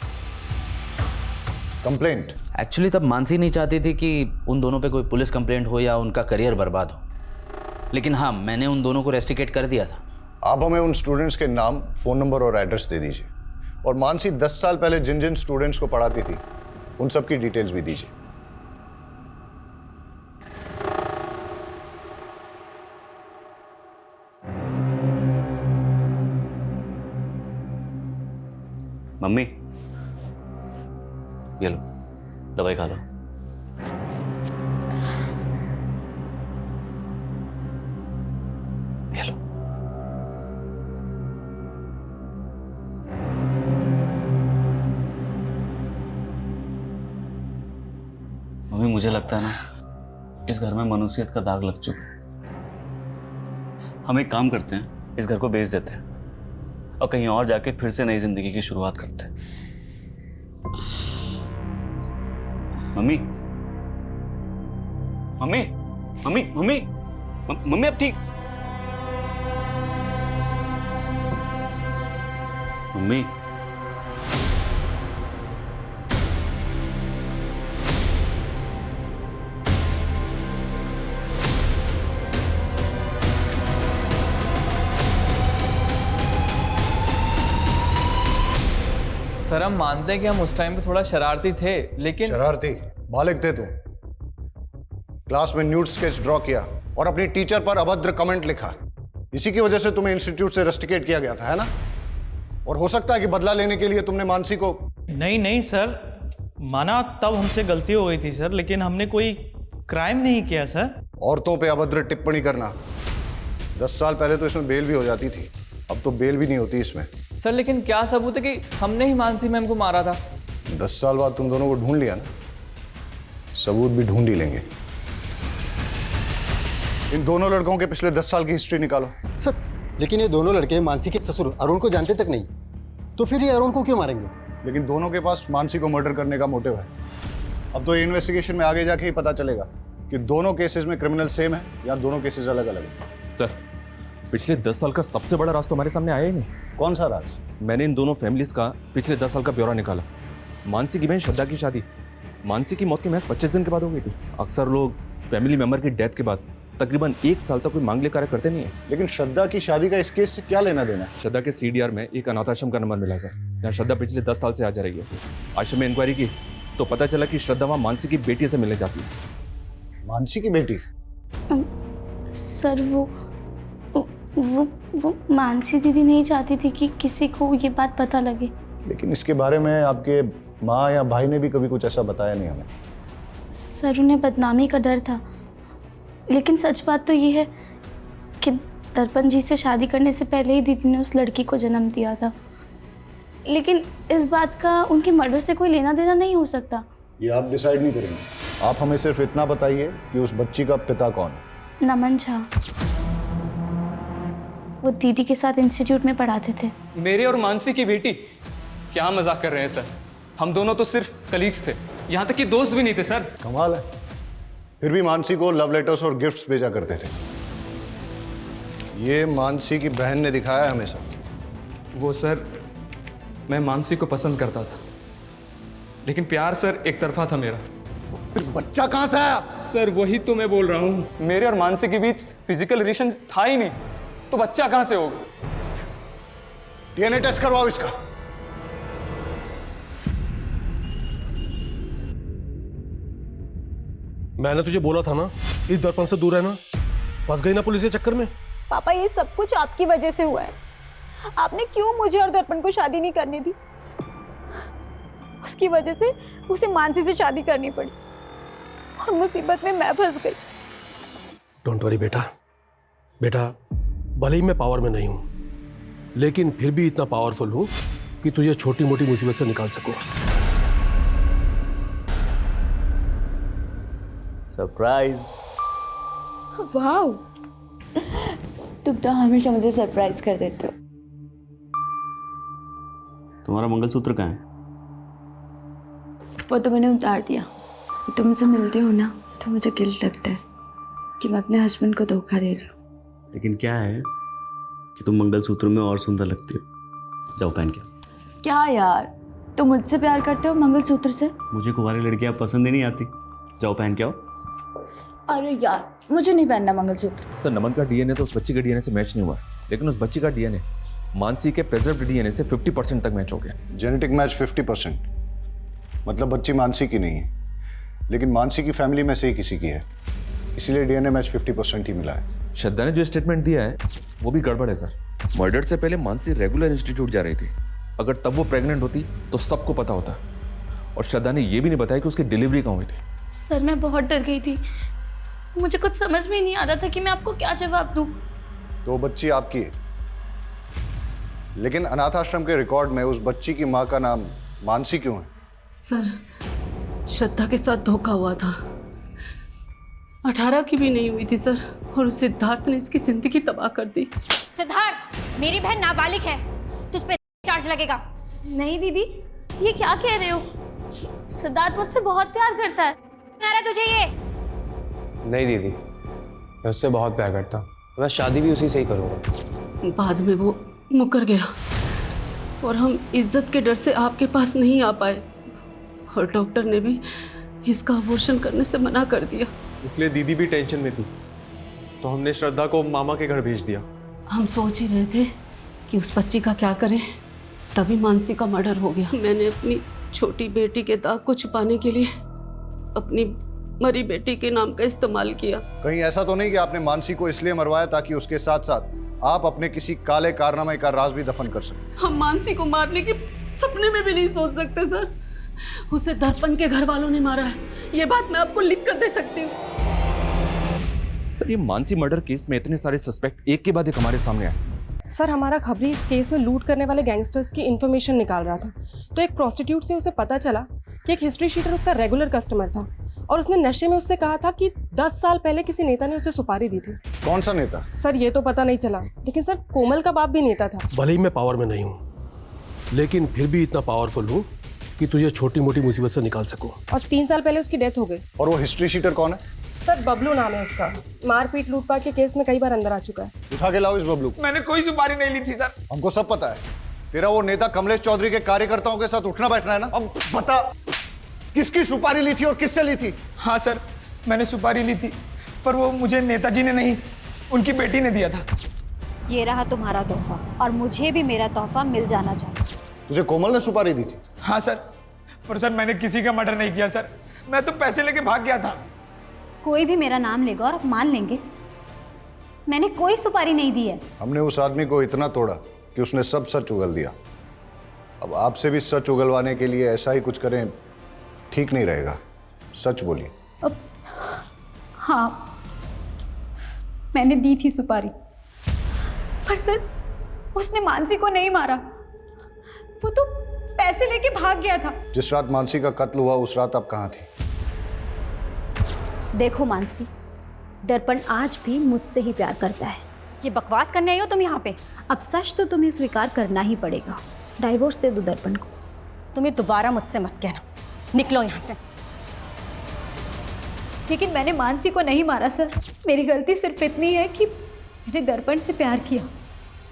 Speaker 12: कंप्लेंट?
Speaker 9: एक्चुअली तब मानसी नहीं चाहती थी कि उन दोनों पे कोई पुलिस कंप्लेंट हो या उनका करियर बर्बाद हो, लेकिन हाँ मैंने उन दोनों को रेस्ट्रिकेट कर दिया था।
Speaker 12: आप हमें उन स्टूडेंट्स के नाम, फोन नंबर और एड्रेस दे दीजिए, और मानसी 10 साल पहले जिन जिन स्टूडेंट्स को पढ़ाती थी उन सब की डिटेल्स भी दीजिए।
Speaker 15: मम्मी ये लो, दवाई खा लो। ये लो। मम्मी मुझे लगता है ना इस घर में मनुष्यत का दाग लग चुका है। हम एक काम करते हैं, इस घर को बेच देते हैं और कहीं और जाके फिर से नई जिंदगी की शुरुआत करते हैं। Mummy mummy mummy mummy mummy अब ठीक? मम्मी
Speaker 17: सर हम मानते हैं कि हम उस टाइम पे थोड़ा शरारती थे, लेकिन
Speaker 12: शरारती बालिग थे तुम। क्लास में न्यूड स्केच ड्रॉ किया और अपनी टीचर पर अभद्र कमेंट लिखा। इसी की वजह से तुम्हें इंस्टीट्यूट से रस्टिकेट किया गया था, है ना? और हो सकता है कि बदला लेने के लिए तुमने मानसी को।
Speaker 18: नहीं नहीं सर, माना तब हमसे गलती हो गई थी सर, लेकिन हमने कोई क्राइम नहीं किया सर।
Speaker 12: औरतों पे अभद्र टिप्पणी करना, 10 साल पहले तो इसमें बेल भी हो जाती थी, अब तो बेल भी नहीं होती इसमें।
Speaker 17: सर लेकिन क्या सबूत है कि हमने ही मानसी मैम को मारा था?
Speaker 12: 10 साल बाद तुम दोनों को ढूंढ लिया ना, सबूत भी ढूंढ ही लेंगे। इन दोनों लड़कों के पिछले 10 साल की हिस्ट्री निकालो।
Speaker 19: सर लेकिन ये दोनों लड़के मानसी के ससुर अरुण को जानते तक नहीं, तो फिर ये अरुण को क्यों मारेंगे?
Speaker 12: लेकिन दोनों के पास मानसी को मर्डर करने का मोटिव है। अब तो ये इन्वेस्टिगेशन में आगे जाके ही पता चलेगा कि दोनों केसेस में क्रिमिनल सेम है या दोनों केसेस अलग अलग है।
Speaker 10: सर पिछले 10 साल का सबसे बड़ा राज तो हमारे सामने आया ही नहीं।
Speaker 12: कौन सा राज?
Speaker 10: मैंने इन दोनों फैमिलीज का पिछले 10 साल का ब्यौरा निकाला। मानसी की बहन श्रद्धा की शादी मानसी की मौत के महज 25 दिन के बाद हो गई थी। अक्सर लोग फैमिली मेंबर की डेथ के बाद तकरीबन 1 साल तक कोई मांगलिक कार्य करते नहीं है।
Speaker 12: लेकिन श्रद्धा की शादी का इस केस से क्या लेना देना?
Speaker 10: श्रद्धा के CDR में एक अनाथाश्रम का नंबर मिला सर, यहाँ श्रद्धा पिछले 10 साल से आ जा रही है। आश्रम में इंक्वायरी की तो पता चला कि श्रद्धा वहाँ मानसी की बेटी से मिलने जाती है।
Speaker 12: मानसी की बेटी?
Speaker 11: सर वो मानसी दीदी नहीं चाहती थी कि किसी को ये बात पता लगे।
Speaker 12: लेकिन इसके बारे में आपके माँ या भाई ने भी कभी कुछ ऐसा बताया नहीं हमें।
Speaker 11: सर उन्हें बदनामी का डर था, लेकिन सच बात तो ये है कि दर्पण जी से शादी करने से पहले ही दीदी ने उस लड़की को जन्म दिया था। लेकिन इस बात का उनके मर्डर से कोई लेना देना नहीं हो सकता।
Speaker 12: ये आप डिसाइड नहीं करेंगे, आप हमें सिर्फ इतना बताइए कि उस बच्ची का पिता कौन है।
Speaker 11: नमन झा, वो दीदी के साथ इंस्टीट्यूट में पढ़ाते थे।
Speaker 17: मेरे और मानसी की बेटी? क्या मजाक कर रहे हैं सर, हम दोनों तो सिर्फ कलीग्स थे, यहाँ तक कि दोस्त भी नहीं थे सर।
Speaker 12: कमाल है, फिर भी मानसी को लव लेटर्स और गिफ्ट्स भेजा करते थे। ये मानसी की बहन ने दिखाया हमेशा।
Speaker 17: वो सर, मैं मानसी को पसंद करता था, लेकिन प्यार सर एक तरफा था मेरा।
Speaker 12: बच्चा कहाँ से आया?
Speaker 17: सर वही तो मैं बोल रहा हूँ, मेरे और मानसी के बीच फिजिकल रिलेशन था ही नहीं, तो बच्चा कहाँ से होगा?
Speaker 12: डीएनए टेस्ट करवाओ इसका।
Speaker 16: मैंने तुझे बोला था ना, इस दर्पण से दूर रहना। फंस गई ना पुलिस के चक्कर में।
Speaker 20: पापा ये सब कुछ आपकी वजह से हुआ है। आपने क्यों मुझे और दर्पण को शादी नहीं करने दी? उसकी वजह से उसे मानसी से शादी करनी पड़ी और मुसीबत में मैं फंस गई।
Speaker 16: डोंट वरी बेटा, बेटा भले ही मैं पावर में नहीं हूं, लेकिन फिर भी इतना पावरफुल हूं कि तुझे छोटी मोटी मुसीबत से निकाल सकूं।
Speaker 8: सरप्राइज।
Speaker 20: वाह, तुम तो हमेशा मुझे सरप्राइज कर देते हो।
Speaker 8: तुम्हारा मंगलसूत्र कहाँ है?
Speaker 20: वो तो मैंने उतार दिया। तुम मुझसे मिलते हो ना तो मुझे गिल्ट लगता है कि मैं अपने हस्बैंड को धोखा दे रही हूँ।
Speaker 8: लेकिन क्या है कि तुम मंगलसूत्र में और सुंदर लगती हो। जाओ पहन के।
Speaker 20: क्या यार, तुम मुझसे प्यार करते हो मंगलसूत्र से?
Speaker 8: मुझे कुंवारी लड़कियां पसंद ही नहीं आती। जाओ पहन के आओ।
Speaker 20: अरे यार, मुझे नहीं पहनना मंगलसूत्र।
Speaker 10: सर नमन का डीएनए तो उस बच्ची के डीएनए से मैच नहीं हुआ, लेकिन उस बच्ची का डीएनए मानसी के प्रेजर्व्ड डीएनए से 50% तक मैच हो गया।
Speaker 12: जेनेटिक मैच 50%, मतलब बच्ची मानसी की नहीं है, लेकिन मानसी की फैमिली में से ही किसी की है, इसीलिए डीएनए मैच 50% ही मिला है।
Speaker 10: श्रद्धा ने जो स्टेटमेंट दिया है वो भी गड़बड़ है सर। मर्डर से पहले मानसी रेगुलर इंस्टीट्यूट जा रही थी, अगर तब वो प्रेग्नेंट होती तो सबको पता होता। और श्रद्धा ने ये भी नहीं बताया कि उसकी डिलीवरी कहाँ हुई थी।
Speaker 11: सर मैं बहुत डर गई थी, मुझे कुछ समझ में नहीं आ रहा था कि मैं आपको क्या जवाब दूं।
Speaker 12: तो बच्ची आपकी है, लेकिन अनाथ आश्रम के रिकॉर्ड में उस बच्ची की माँ का नाम मानसी क्यों है?
Speaker 6: सर श्रद्धा के साथ धोखा हुआ था, 18 की भी नहीं हुई थी सर, और उस सिद्धार्थ ने इसकी जिंदगी तबाह कर दी।
Speaker 2: सिद्धार्थ, मेरी बहन नाबालिग है, तुझ पे चार्ज लगेगा। नहीं दीदी, ये क्या कह रहे हो? सिद्धार्थ मुझसे बहुत प्यार करता है। अरे तुझे ये
Speaker 8: नहीं दीदी, मैं उससे बहुत प्यार करता हूँ, मैं शादी भी उसी से ही करूँगा।
Speaker 6: बाद में वो मुकर गया और हम इज्जत के डर से आपके पास नहीं आ पाए, और डॉक्टर ने भी इसका अबॉर्शन करने से मना कर दिया।
Speaker 8: इसलिए दीदी भी टेंशन में थी, तो हमने श्रद्धा को मामा के घर भेज दिया।
Speaker 6: हम सोच ही रहे थे कि उस बच्ची का क्या करें, तभी मानसी का मर्डर हो गया। मैंने अपनी छोटी बेटी के दाग को छुपाने के लिए अपनी मरी बेटी के नाम का इस्तेमाल किया।
Speaker 12: कहीं ऐसा तो नहीं कि आपने मानसी को इसलिए मरवाया ताकि उसके साथ साथ आप अपने किसी काले कारनामे का राज भी दफन कर सकें?
Speaker 6: हम मानसी को मारने के सपने में भी नहीं सोच सकते सर। उसे दर्पण के घर वालों ने मारा है, ये बात मैं आपको लिख कर दे सकती हूँ।
Speaker 10: सर ये मानसी मर्डर केस में इतने सारे सस्पेक्ट एक के बाद एक हमारे सामने आए।
Speaker 21: सर हमारा खबरी इस केस में लूट करने वाले गैंगस्टर्स की इन्फॉर्मेशन निकाल रहा था, तो एक प्रोस्टिट्यूट से उसे पता चला कि एक हिस्ट्री शीटर उसका रेगुलर कस्टमर था, और उसने नशे में उससे कहा था कि 10 साल पहले किसी नेता ने उसे सुपारी दी थी।
Speaker 12: कौन सा नेता?
Speaker 21: सर ये तो पता नहीं चला, लेकिन सर कोमल का बाप भी नेता था।
Speaker 16: भले ही मैं पावर में नहीं हूँ, लेकिन फिर भी इतना पावरफुल हूँ कि तुझे छोटी मोटी मुसीबत से निकाल सकूं।
Speaker 21: और 3 साल पहले उसकी डेथ हो गई।
Speaker 12: और वो हिस्ट्री शीटर कौन है?
Speaker 21: सर बबलू नाम है उसका, मारपीट लूटपाट के केस में कई बार अंदर आ चुका है।
Speaker 12: उठा के लाओ इस बबलू को।
Speaker 15: मैंने कोई सुपारी नहीं ली थी सर।
Speaker 12: हमको सब पता है, तेरा वो नेता कमलेश चौधरी के कार्यकर्ताओं के साथ उठना बैठना है ना। अब बता, किसकी सुपारी ली थी और किससे ली थी?
Speaker 15: हाँ सर, मैंने सुपारी ली थी, पर वो मुझे नेताजी ने नहीं, उनकी बेटी ने दिया था।
Speaker 11: ये रहा तुम्हारा तोहफा, और मुझे भी मेरा तोहफा मिल जाना चाहिए।
Speaker 12: तुझे कोमल ने सुपारी दी थी?
Speaker 15: हाँ सर, पर सर मैंने किसी का मर्डर नहीं किया सर, मैं तो पैसे लेके भाग गया था।
Speaker 3: कोई भी मेरा नाम लेगा और आप मान लेंगे। मैंने कोई सुपारी नहीं दी है।
Speaker 12: हमने उस आदमी को इतना तोड़ा कि उसने सब सच उगल दिया। अब आपसे भी सच उगलवाने के लिए ऐसा ही कुछ करें ठीक नहीं रहेगा। सच बोलिए।
Speaker 3: हाँ, मैंने दी थी सुपारी, पर सर उसने मानसी को नहीं मारा, वो तो पैसे लेके भाग गया था।
Speaker 12: जिस रात मानसी का कत्ल हुआ उस रात आप कहाँ थी?
Speaker 3: देखो मानसी, दर्पण आज भी मुझसे ही प्यार करता है। ये बकवास करने आई हो तुम यहाँ पे? अब सच तो तुम्हें स्वीकार करना ही पड़ेगा। डाइवोर्स दे दो दर्पण को। तुम्हें दोबारा मुझसे मत कहना, निकलो यहाँ से। लेकिन मैंने मानसी को नहीं मारा सर। मेरी गलती सिर्फ इतनी है कि मैंने दर्पण से प्यार किया।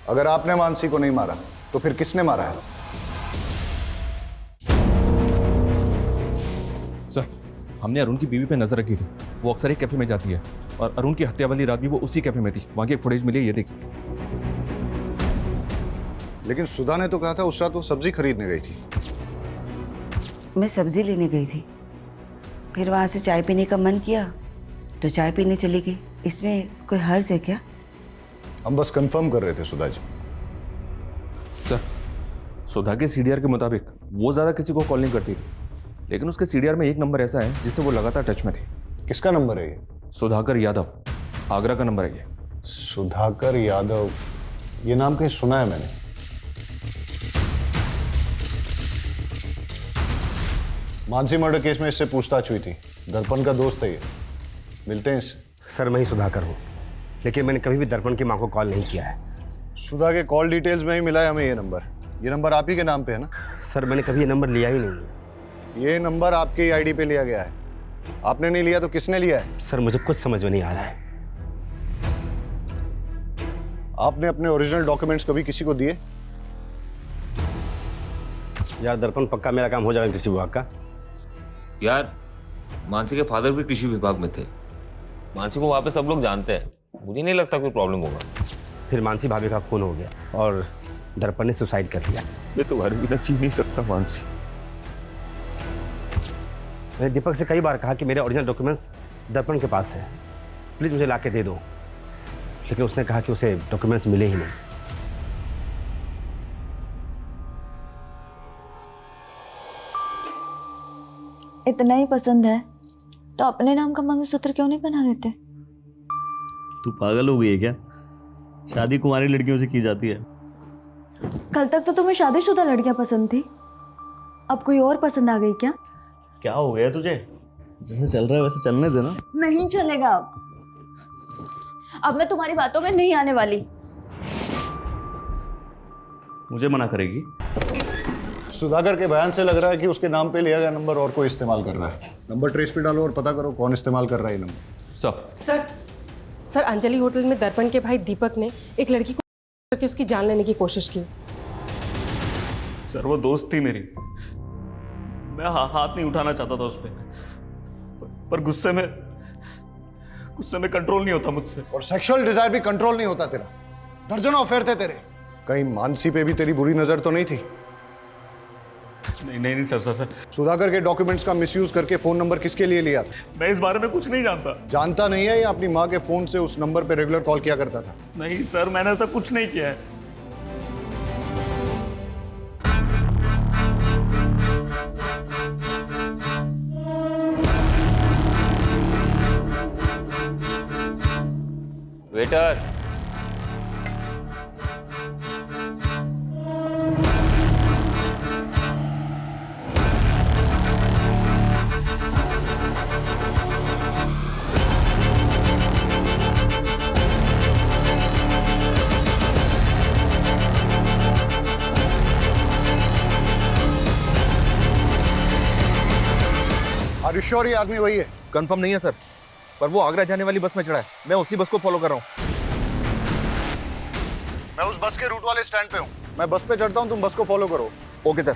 Speaker 12: अगर आपने मानसी को नहीं मारा तो फिर किसने मारा है?
Speaker 10: सर, हमने अरुण की बीवी पे नजर रखी थी। वो अक्सर एक कैफे में जाती है और अरुण की हत्या वाली रात भी वो उसी कैफे में थी। वहां की एक फुटेज मिली, ये देखिए।
Speaker 12: लेकिन सुधा ने तो कहा था उस रात वो सब्जी खरीदने गई थी।
Speaker 5: मैं सब्जी लेने गई थी, फिर वहाँ से चाय पीने का मन किया तो चाय पीने चली गई। इसमें कोई हर्ज है क्या?
Speaker 12: हम बस कंफर्म कर रहे थे सुधा जी।
Speaker 10: सर, सुधा के सीडीआर के मुताबिक वो ज्यादा किसी को कॉल नहीं करती थी, लेकिन उसके सीडीआर में एक नंबर ऐसा है जिससे वो लगातार टच में थी।
Speaker 12: किसका नंबर है ये?
Speaker 10: सुधाकर यादव, आगरा का नंबर है ये।
Speaker 12: सुधाकर यादव, ये नाम कहीं सुना है मैंने। मानसी मर्डर केस में इससे पूछताछ हुई थी। दर्पण का दोस्त है ये, मिलते हैं इससे।
Speaker 22: सर, मैं ही सुधाकर हूँ, लेकिन मैंने कभी भी दर्पण की माँ को कॉल नहीं किया है।
Speaker 12: सुधा के कॉल डिटेल्स में ही मिला है हमें ये नंबर। ये नंबर आप ही के नाम पे है ना?
Speaker 22: सर, मैंने कभी ये नंबर लिया ही नहीं।
Speaker 12: ये नंबर आपके आईडी पे लिया गया है। आपने नहीं लिया तो किसने लिया है?
Speaker 22: सर, मुझे कुछ समझ में नहीं आ रहा है।
Speaker 12: आपने अपने ओरिजिनल डॉक्यूमेंट्स कभी किसी को दिए?
Speaker 22: यार दर्पण, पक्का मेरा काम हो जाएगा कृषि विभाग का।
Speaker 1: यार, मानसी के फादर भी कृषि विभाग में थे। मानसी को वहां पे सब लोग जानते हैं। मुझे नहीं लगता कोई प्रॉब्लम होगा।
Speaker 22: फिर मानसी भाभी का खून हो गया और दर्पण ने सुसाइड कर लिया।
Speaker 15: मैं तुम्हारे बिना जी नहीं सकता मानसी।
Speaker 22: मैंने दीपक से कई बार कहा कि मेरे ओरिजिनल डॉक्यूमेंट्स दर्पण के पास है, प्लीज़ मुझे ला के दे दो, लेकिन उसने कहा कि उसे डॉक्यूमेंट्स मिले ही नहीं।
Speaker 20: इतना ही पसंद है तो अपने नाम का मंगलसूत्र क्यों नहीं बना देते?
Speaker 15: तू पागल हो गई है क्या? शादी कुंवारी लड़कियों से की जाती है।
Speaker 20: कल तक तो तुम्हें शादीशुदा लड़कियां पसंद थी, अब कोई और पसंद आ गई क्या?
Speaker 15: क्या हो गया तुझे? जैसे चल रहा है वैसे चलने देना।
Speaker 20: नहीं चलेगा। अब मैं तुम्हारी बातों में नहीं आने वाली।
Speaker 15: मुझे मना करेगी?
Speaker 12: सुधाकर के बयान से लग रहा है कि उसके नाम पे लिया गया नंबर और कोई इस्तेमाल कर रहा है। नंबर ट्रेस पे डालो और पता करो कौन इस्तेमाल कर रहा है ये नंबर।
Speaker 21: सर, अंजलि होटल में दर्पण के भाई दीपक ने एक लड़की को करके उसकी जान लेने की कोशिश की।
Speaker 15: सर, वो दोस्त थी मेरी। मैं हाथ नहीं उठाना चाहता था उस पर गुस्से में कंट्रोल नहीं होता मुझसे।
Speaker 12: और सेक्सुअल डिजायर भी कंट्रोल नहीं होता तेरा। दर्जनों अफेयर थे तेरे। कहीं मानसी पे भी तेरी बुरी नजर तो नहीं थी?
Speaker 15: नहीं सर।
Speaker 12: सुधाकर के डॉक्यूमेंट्स का मिसयूज करके फोन नंबर किसके लिए लिया?
Speaker 15: मैं इस बारे में कुछ नहीं जानता।
Speaker 12: जानता नहीं है या अपनी माँ के फोन से उस नंबर पे रेगुलर कॉल किया करता था?
Speaker 15: नहीं सर, मैंने ऐसा कुछ नहीं किया है।
Speaker 1: वेटर,
Speaker 12: श्योर ये आदमी वही है?
Speaker 10: कंफर्म नहीं है सर, पर वो आगरा जाने वाली बस में चढ़ा है। मैं उसी बस को फॉलो कर रहा हूँ।
Speaker 12: मैं उस बस के रूट वाले स्टैंड पे हूँ। मैं बस पे चढ़ता हूँ, तुम बस को फॉलो करो।
Speaker 10: Okay sir.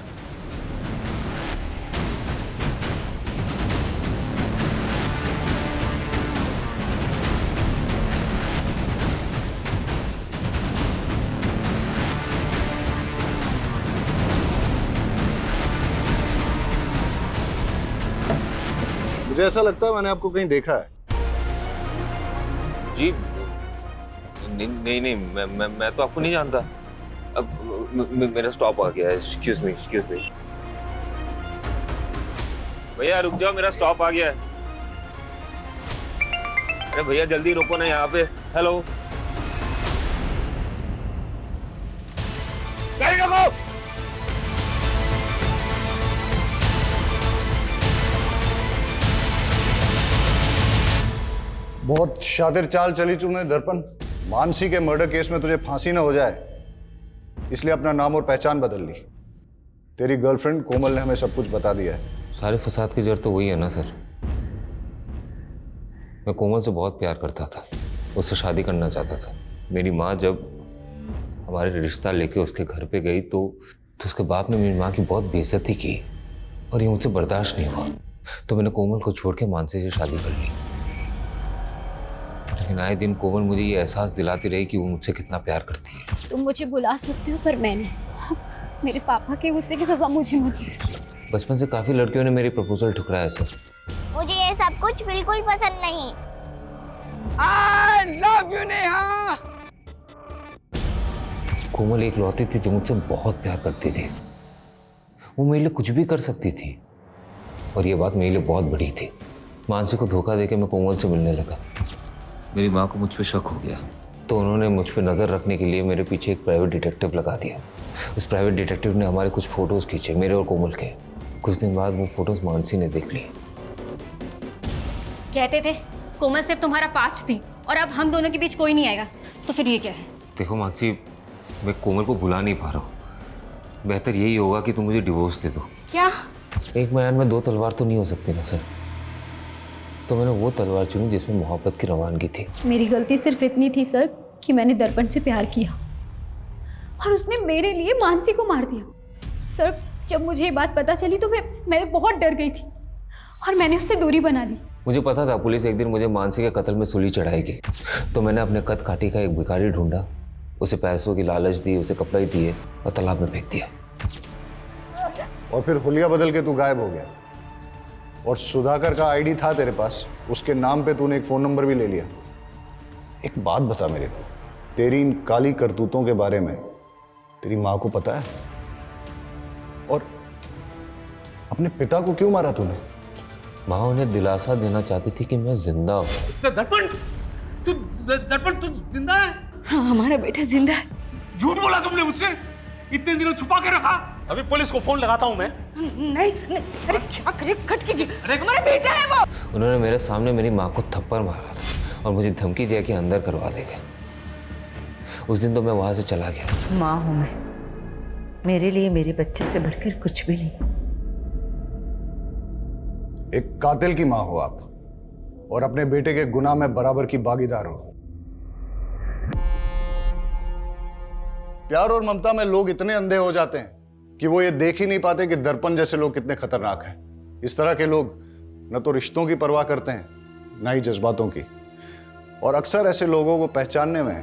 Speaker 12: मुझे ऐसा लगता है मैंने आपको कहीं देखा है।
Speaker 1: जी नहीं नहीं मैं तो आपको नहीं जानता। अब मेरा स्टॉप आ गया है। एक्सक्यूज मी भैया रुक जाओ, मेरा स्टॉप आ गया है। अरे भैया जल्दी रुको ना यहाँ पे। हेलो गाड़ी रोको।
Speaker 12: बहुत शातिर चाल चली तूने दर्पण। मानसी के मर्डर केस में तुझे फांसी ना हो जाए इसलिए अपना नाम और पहचान बदल ली। तेरी गर्लफ्रेंड कोमल ने हमें सब कुछ बता दिया है।
Speaker 1: सारे फसाद की जड़ तो वही है ना सर। मैं कोमल से बहुत प्यार करता था, उससे शादी करना चाहता था। मेरी माँ जब हमारे रिश्ता लेके उसके घर पे गई तो उसके बाप ने मेरी माँ की बहुत बेइज्जती की और ये मुझसे बर्दाश्त नहीं हुआ। तो मैंने कोमल को छोड़ के मानसी से शादी कर ली। लेकिन आए दिन कोमल मुझे ये एहसास दिलाती रही कि वो मुझसे कितना प्यार करती है।
Speaker 3: तुम मुझे बुला सकते हो पर मैंने मेरे पापा के गुस्से की सजा मुझे मिली।
Speaker 1: बचपन से काफी लड़कियों ने मेरी प्रपोजल ठुकराया सर।
Speaker 4: मुझे ये सब कुछ बिल्कुल पसंद नहीं।
Speaker 13: I love you, Neha.
Speaker 1: कोमल एक लौती थी जो मुझसे बहुत प्यार करती थी। वो मेरे लिए कुछ भी कर सकती थी और ये बात मेरे लिए बहुत बड़ी थी। मानसी को धोखा देके मैं कोमल से मिलने लगा। मेरी माँ को मुझ पे शक हो गया तो उन्होंने मुझ पे नज़र रखने के लिए मेरे पीछे एक प्राइवेट डिटेक्टिव लगा दिया। उस प्राइवेट डिटेक्टिव ने हमारे कुछ फोटोज़ खींचे, मेरे और कोमल के। कुछ दिन बाद वो फोटोज़ मानसी ने देख ली।
Speaker 2: कहते थे कोमल सिर्फ तुम्हारा पास्ट थी और अब हम दोनों के बीच कोई नहीं आएगा, तो फिर ये क्या है?
Speaker 1: देखो मानसी, मैं कोमल को भुला नहीं पा रहा हूँ। बेहतर यही होगा कि तुम मुझे डिवोर्स दे दो।
Speaker 2: क्या?
Speaker 1: एक म्यान में दो तलवार तो नहीं हो सकती ना सर। तो मैंने वो तलवार चुनी जिसमें मोहब्बत की रवानगी थी।
Speaker 3: मेरी गलती सिर्फ इतनी थी सर कि मैंने दर्पण से प्यार किया और उसने मेरे लिए मानसी को मार दिया। सर जब मुझे ये बात पता चली तो मैं बहुत डर गई थी और मैंने उससे दूरी बना ली।
Speaker 1: मुझे पता था पुलिस एक दिन मुझे मानसी के कत्ल में सूली चढ़ाएगी, तो मैंने अपने कद काठी का एक भिखारी ढूंढा, उसे पैसों की लालच दी, उसे कपड़े दिए और तालाब में फेंक दिया।
Speaker 12: और फिर हुलिया बदल के तू गायब हो गया और सुधाकर का आईडी था तेरे पास, उसके नाम पे तूने एक फोन नंबर भी ले लिया। एक बात बता मेरे को, तेरी इन काली करतूतों के बारे में तेरी माँ को पता है? और अपने पिता को क्यों मारा तूने?
Speaker 1: माँ उन्हें दिलासा देना चाहती थी कि मैं जिंदा हूँ।
Speaker 7: दर्पण तू जिंदा है?
Speaker 14: हाँ हमारा बेटा जिंदा है।
Speaker 7: झूठ बोला तुमने मुझसे, इतने दिनों छुपा के रखा। अभी पुलिस को फोन लगाता हूँ मैं।
Speaker 14: नहीं अरे क्या करे, कट कीजिए, हमारा बेटा है वो।
Speaker 1: उन्होंने मेरे सामने मेरी माँ को थप्पड़ मारा था और मुझे धमकी दिया कि अंदर करवा देगा। उस दिन तो मैं वहां से चला गया।
Speaker 14: माँ हूं मैं, मेरे लिए मेरे बच्चे से बढ़कर कुछ भी नहीं।
Speaker 12: एक कातिल की माँ हो आप और अपने बेटे के गुनाह में बराबर की भागीदार हो। प्यार और ममता में लोग इतने अंधे हो जाते हैं कि वो ये देख ही नहीं पाते कि दर्पण जैसे लोग कितने खतरनाक हैं। इस तरह के लोग न तो रिश्तों की परवाह करते हैं, न ही जज्बातों की। और अक्सर ऐसे लोगों को पहचानने में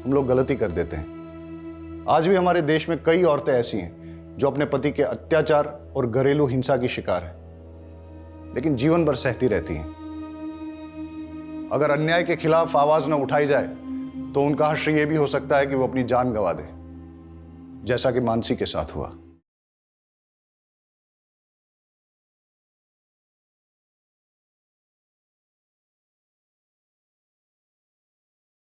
Speaker 12: हम लोग गलती कर देते हैं। आज भी हमारे देश में कई औरतें ऐसी हैं जो अपने पति के अत्याचार और घरेलू हिंसा की शिकार हैं, लेकिन जीवन भर सहती रहती हैं। अगर अन्याय के खिलाफ आवाज न उठाई जाए तो उनका हश्र यह भी हो सकता है कि वो अपनी जान गंवा दे, जैसा कि मानसी के साथ हुआ।